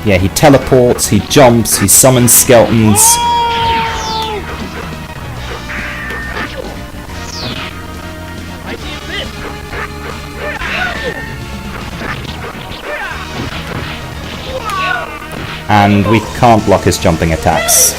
Yeah, he teleports, he jumps, he summons skeletons. And we can't block his jumping attacks.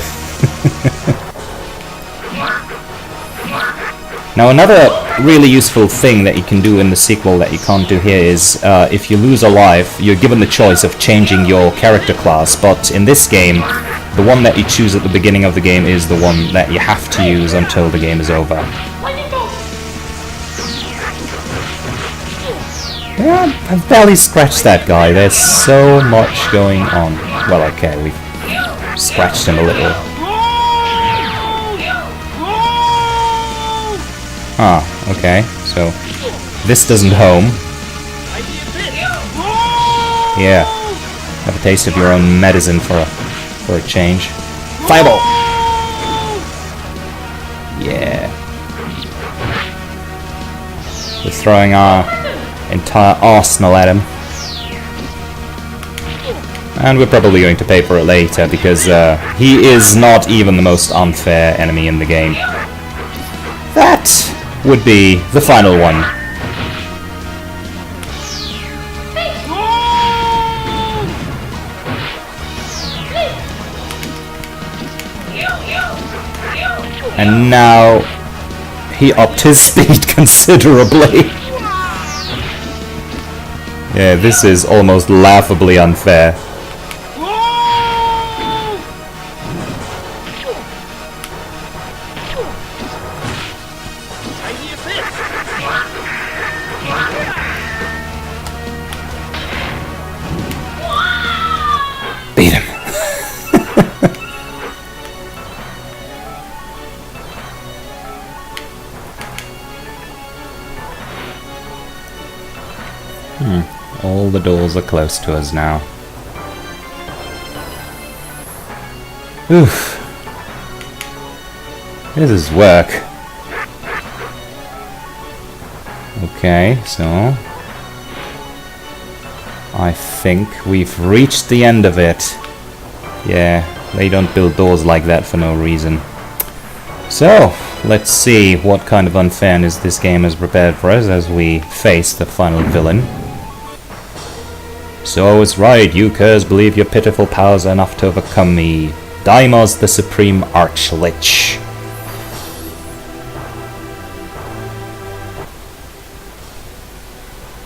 Now another really useful thing that you can do in the sequel that you can't do here is if you lose a life, you're given the choice of changing your character class, but in this game, the one that you choose at the beginning of the game is the one that you have to use until the game is over. Yeah, I've barely scratched that guy, there's so much going on. Well, okay, we've scratched him a little. Ah, okay, so this doesn't home. Yeah, have a taste of your own medicine for a change. Fireball! Yeah. We're throwing our entire arsenal at him. And we're probably going to pay for it later, because he is not even the most unfair enemy in the game. That would be the final one. And now he upped his speed considerably. Yeah, this is almost laughably unfair. Beat him. All the doors are close to us now. Oof. This is work. Okay, so I think we've reached the end of it. Yeah, they don't build doors like that for no reason. So, let's see what kind of unfairness this game has prepared for us as we face the final villain. So it's right, you curs believe your pitiful powers are enough to overcome me. Daimos the Supreme Archlich.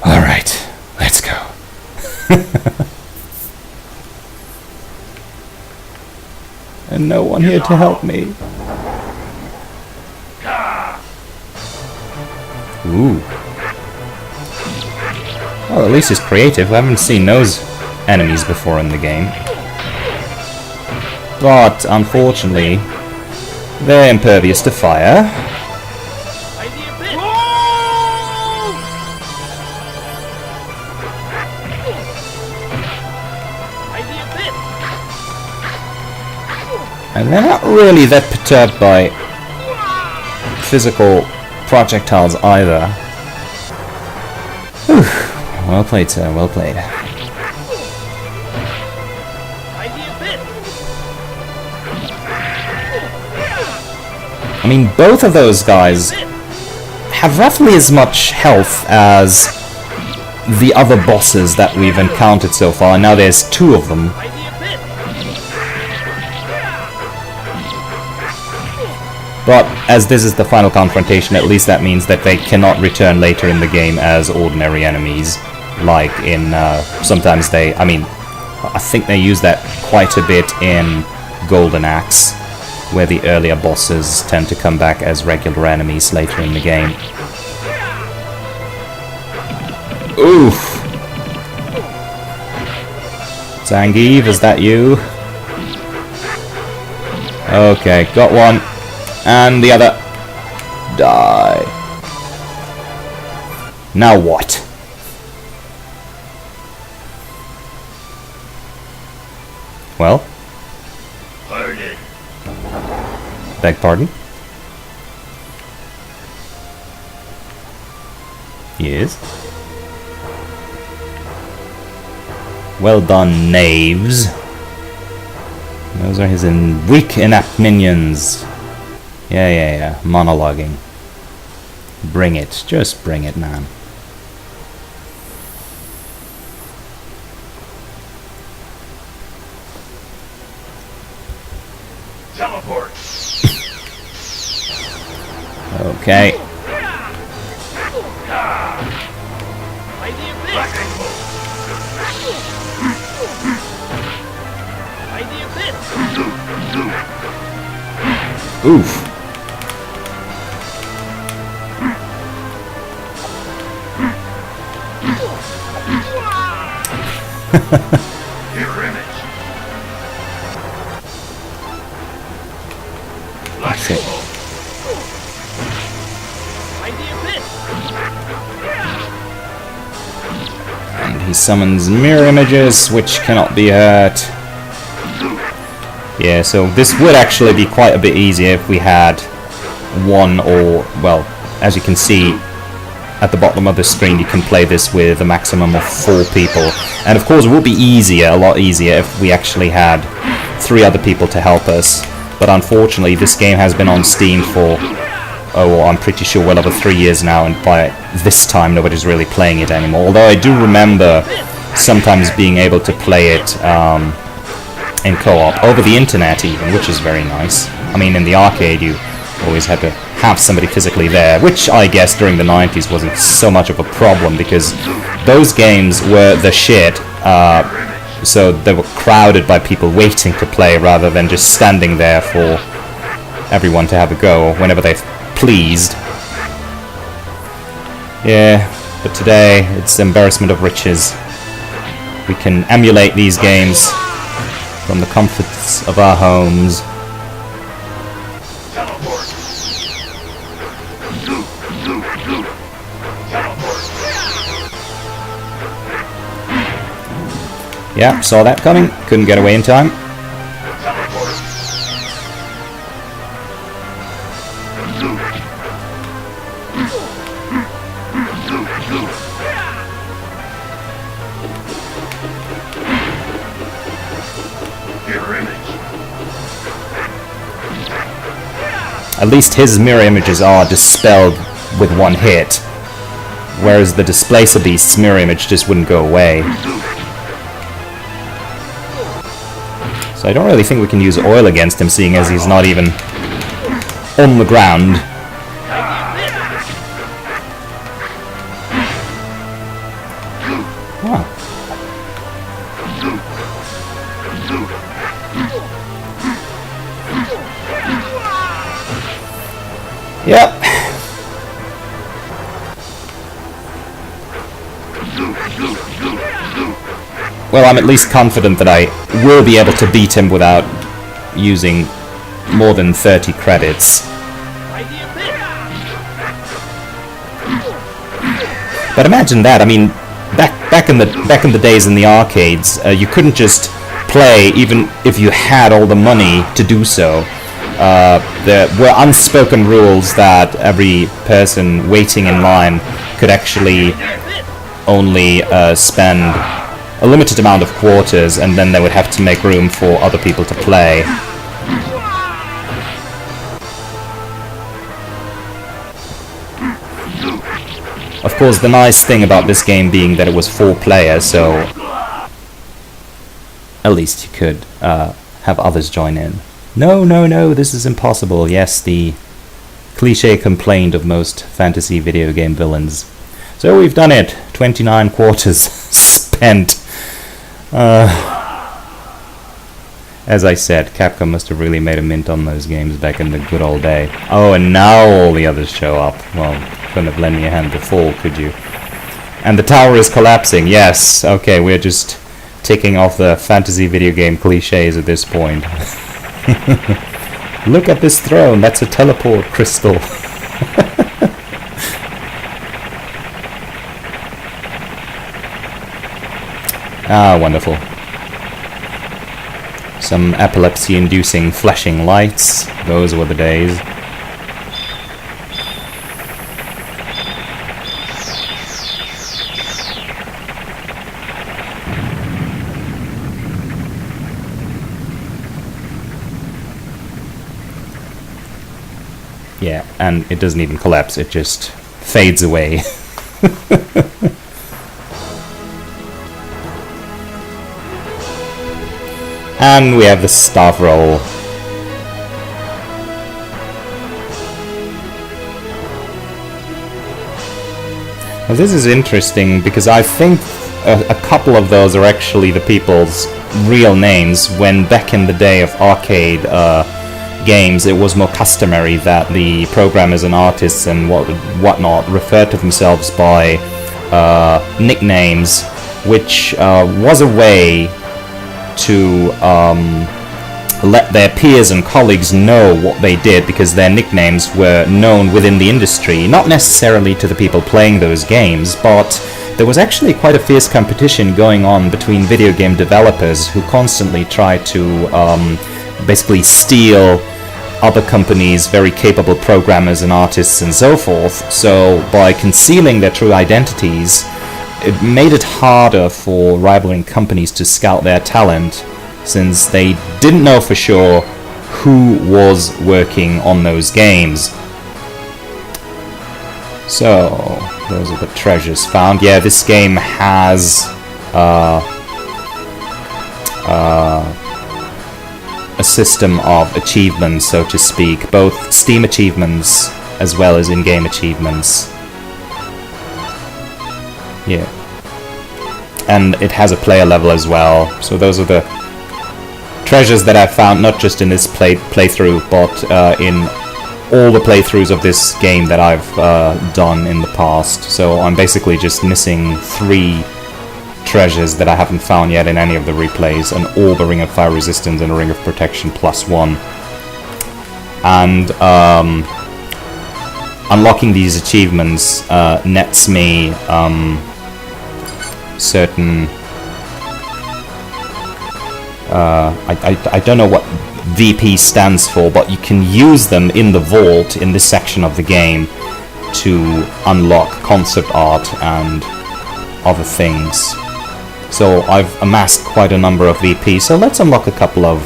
Alright, let's go. And no one here to help me. Ooh. Well, at least it's creative. I haven't seen those enemies before in the game. But, unfortunately, they're impervious to fire. And they're not really that perturbed by physical projectiles either. Whew. Well played, sir. Well played. I mean, both of those guys have roughly as much health as the other bosses that we've encountered so far, and now there's 2 of them. By the abyss. But as this is the final confrontation, at least that means that they cannot return later in the game as ordinary enemies. Like in, sometimes they, I mean, I think they use that quite a bit in Golden Axe, where the earlier bosses tend to come back as regular enemies later in the game. Oof! Zangief, is that you? Okay, got one. And the other. Die. Now what? Well? Pardon. Beg pardon? Yes? Well done, knaves. Those are his weak, inept minions. Yeah. Monologuing. Bring it. Just bring it, man. Teleport. Okay. By the abyss. By the abyss. Oof. Mirror image. That's it. By the abyss. And he summons mirror images, which cannot be hurt. Yeah, so this would actually be quite a bit easier if we had one or, well, as you can see at the bottom of the screen, you can play this with a maximum of 4 people. And of course it would be easier, a lot easier, if we actually had 3 other people to help us. But unfortunately, this game has been on Steam for, oh, I'm pretty sure well over 3 years now, and by this time nobody's really playing it anymore. Although I do remember sometimes being able to play it in co-op, over the internet even, which is very nice. I mean, in the arcade you always had to have somebody physically there, which I guess during the 90s wasn't so much of a problem, because those games were the shit, so they were crowded by people waiting to play rather than just standing there for everyone to have a go whenever they pleased. Yeah, but today it's embarrassment of riches. We can emulate these games from the comforts of our homes. Teleport. Yeah, saw that coming. Couldn't get away in time. At least his mirror images are dispelled with one hit, whereas the Displaced Beast's mirror image just wouldn't go away. So I don't really think we can use oil against him, seeing as he's not even on the ground. Wow. Yep. Well, I'm at least confident that I will be able to beat him without using more than 30 credits. But imagine that. I mean, back in the days in the arcades, you couldn't just play even if you had all the money to do so. There were unspoken rules that every person waiting in line could actually only spend a limited amount of quarters, and then they would have to make room for other people to play. Of course, the nice thing about this game being that it was 4-player, so at least you could have others join in. No, no, no, this is impossible. Yes, the cliché complaint of most fantasy video game villains. So we've done it. 29 quarters spent. As I said, Capcom must have really made a mint on those games back in the good old day. Oh, and now all the others show up. Well, couldn't have lent me a hand before, could you? And the tower is collapsing. Yes, okay, we're just ticking off the fantasy video game cliches at this point. Look at this throne, that's a teleport crystal. Ah, wonderful. Some epilepsy-inducing flashing lights. Those were the days. Yeah, and it doesn't even collapse, it just fades away. And we have the staff roll. Now this is interesting because I think a couple of those are actually the people's real names, when back in the day of arcade games it was more customary that the programmers and artists and whatnot referred to themselves by nicknames, which was a way to let their peers and colleagues know what they did, because their nicknames were known within the industry, not necessarily to the people playing those games, but there was actually quite a fierce competition going on between video game developers who constantly tried to basically steal other companies' very capable programmers and artists and so forth. So by concealing their true identities, it made it harder for rivaling companies to scout their talent, since they didn't know for sure who was working on those games. So, those are the treasures found. Yeah, this game has a system of achievements, so to speak, both Steam achievements as well as in-game achievements. Yeah. And it has a player level as well, so those are the treasures that I've found, not just in this playthrough, but in all the playthroughs of this game that I've done in the past. So I'm basically just missing 3 treasures that I haven't found yet in any of the replays, an orb, a ring of fire resistance, and a ring of protection +1. And unlocking these achievements nets me certain I don't know what VP stands for, but you can use them in the vault in this section of the game to unlock concept art and other things. So I've amassed quite a number of VP, so let's unlock a couple of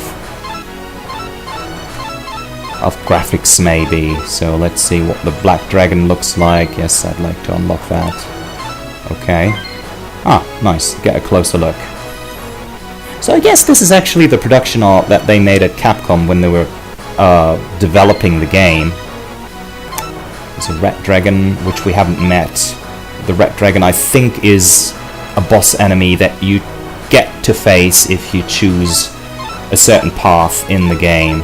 graphics maybe. So let's see what the Black Dragon looks like. Yes, I'd like to unlock that. Okay. Ah, nice. Get a closer look. So I guess this is actually the production art that they made at Capcom when they were developing the game. There's a Red Dragon, which we haven't met. The Red Dragon, I think, is a boss enemy that you get to face if you choose a certain path in the game.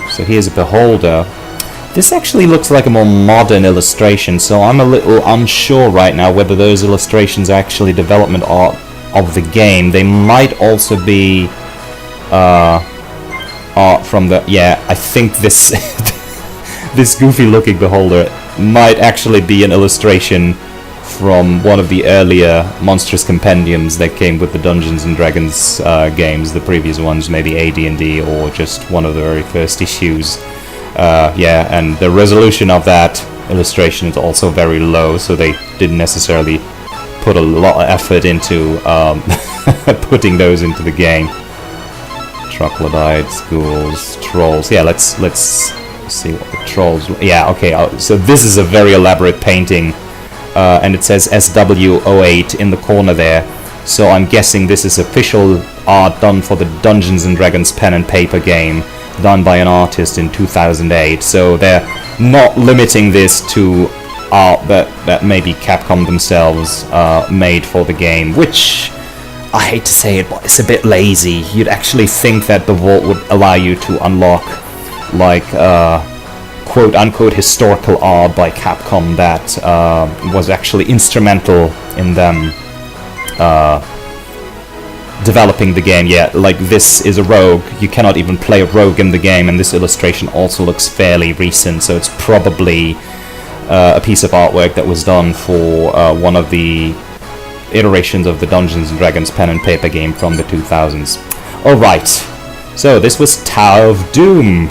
So here's a Beholder. This actually looks like a more modern illustration, so I'm a little unsure right now whether those illustrations are actually development art of the game. They might also be art from the... Yeah, I think this this goofy looking Beholder might actually be an illustration from one of the earlier Monstrous Compendiums that came with the Dungeons and Dragons games, the previous ones, maybe AD&D, or just one of the very first issues. Yeah, and the resolution of that illustration is also very low, so they didn't necessarily put a lot of effort into putting those into the game. Troglodytes, ghouls, trolls. Yeah, let's see what the trolls... Yeah, okay, so this is a very elaborate painting, and it says SW08 in the corner there, so I'm guessing this is official art done for the Dungeons & Dragons pen and paper game, done by an artist in 2008, so they're not limiting this to art that maybe Capcom themselves made for the game, which... I hate to say it, but it's a bit lazy. You'd actually think that the vault would allow you to unlock, like, quote-unquote historical art by Capcom that was actually instrumental in them developing the game. Yeah, like, this is a rogue. You cannot even play a rogue in the game, and this illustration also looks fairly recent, so it's probably a piece of artwork that was done for one of the iterations of the Dungeons & Dragons pen and paper game from the 2000s. Alright, so this was Tower of Doom.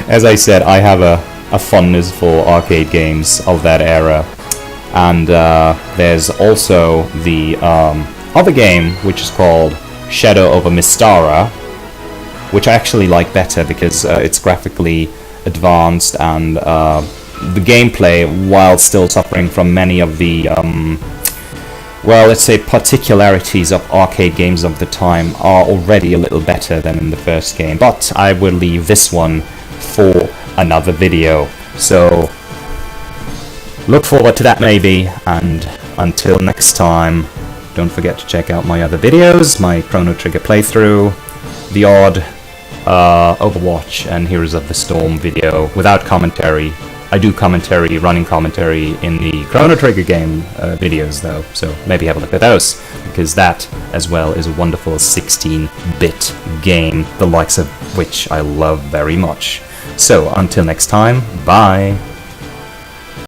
As I said, I have a fondness for arcade games of that era. And there's also the other game, which is called Shadow over Mystara, which I actually like better because it's graphically advanced, and the gameplay, while still suffering from many of the well, let's say particularities of arcade games of the time, are already a little better than in the first game. But I will leave this one for another video. So look forward to that maybe, and until next time, don't forget to check out my other videos, my Chrono Trigger playthrough, the odd Overwatch and Heroes of the Storm video without commentary. I do commentary, running commentary in the Chrono Trigger game videos though, so maybe have a look at those, because that as well is a wonderful 16-bit game, the likes of which I love very much. So until next time, bye!